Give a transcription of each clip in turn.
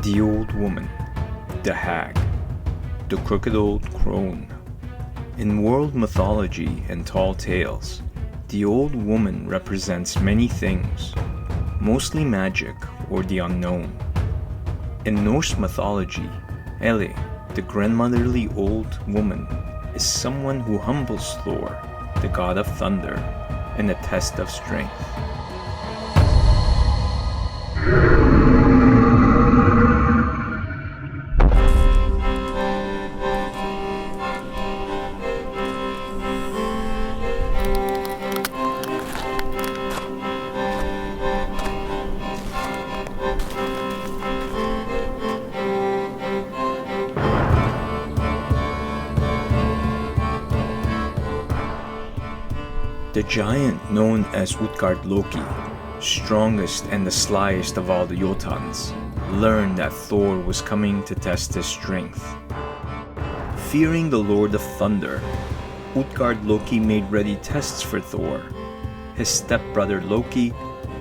The old woman, the hag, the crooked old crone. In world mythology and tall tales, the old woman represents many things, mostly magic or the unknown. In Norse mythology, Elle, the grandmotherly old woman, is someone who humbles Thor, the god of thunder, in a test of strength. The giant known as Utgard Loki, strongest and the slyest of all the Jötunns, learned that Thor was coming to test his strength. Fearing the Lord of Thunder, Utgard Loki made ready tests for Thor, his stepbrother Loki,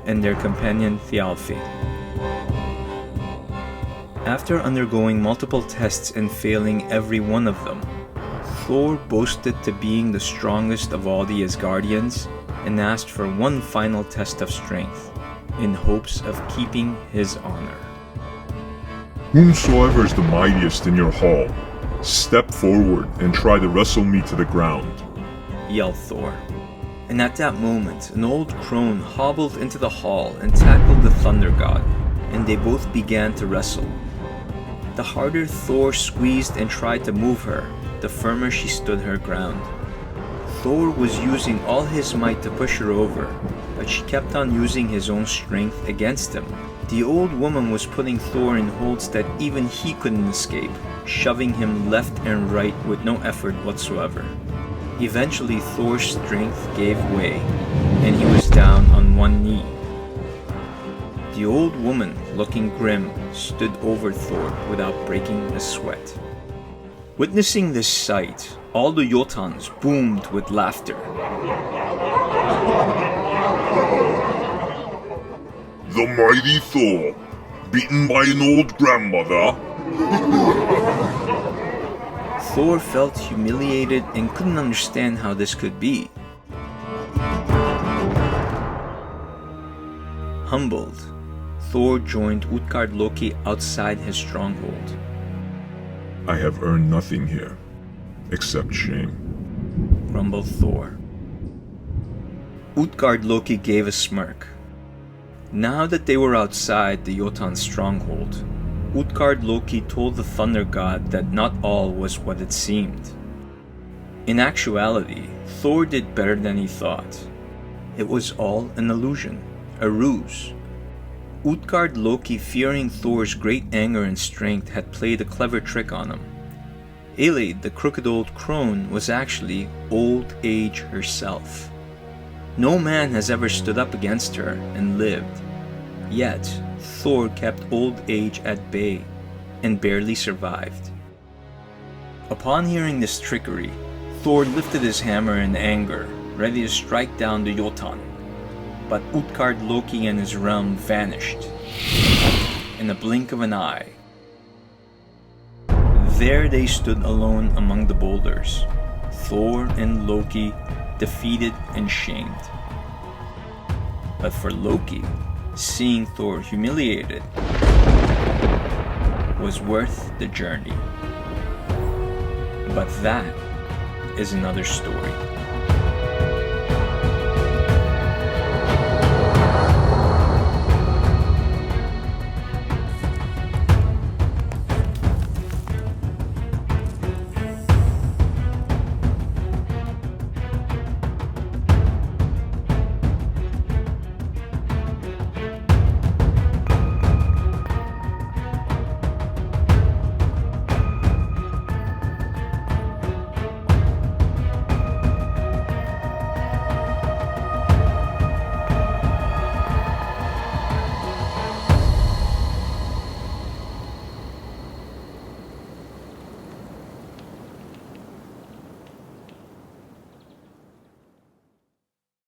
and their companion Thialfi. After undergoing multiple tests and failing every one of them, Thor boasted to being the strongest of all the Asgardians and asked for one final test of strength, in hopes of keeping his honor. Whomsoever is the mightiest in your hall, step forward and try to wrestle me to the ground, yelled Thor. And at that moment, an old crone hobbled into the hall and tackled the thunder god, and they both began to wrestle. The harder Thor squeezed and tried to move her, the firmer she stood her ground. Thor was using all his might to push her over, but she kept on using his own strength against him. The old woman was putting Thor in holds that even he couldn't escape, shoving him left and right with no effort whatsoever. Eventually Thor's strength gave way, and he was down on one knee. The old woman, looking grim, stood over Thor without breaking a sweat. Witnessing this sight, all the Jötunns boomed with laughter. The mighty Thor, beaten by an old grandmother? Thor felt humiliated and couldn't understand how this could be. Humbled, Thor joined Utgard Loki outside his stronghold. I have earned nothing here, except shame, grumbled Thor. Utgard Loki gave a smirk. Now that they were outside the Jötunn stronghold, Utgard Loki told the thunder god that not all was what it seemed. In actuality, Thor did better than he thought. It was all an illusion, a ruse. Utgard Loki, fearing Thor's great anger and strength, had played a clever trick on him. Elle, the crooked old crone, was actually old age herself. No man has ever stood up against her and lived. Yet, Thor kept old age at bay and barely survived. Upon hearing this trickery, Thor lifted his hammer in anger, ready to strike down the Jötunn. But Utgard Loki and his realm vanished in the blink of an eye. There they stood alone among the boulders, Thor and Loki, defeated and shamed. But for Loki, seeing Thor humiliated was worth the journey. But that is another story.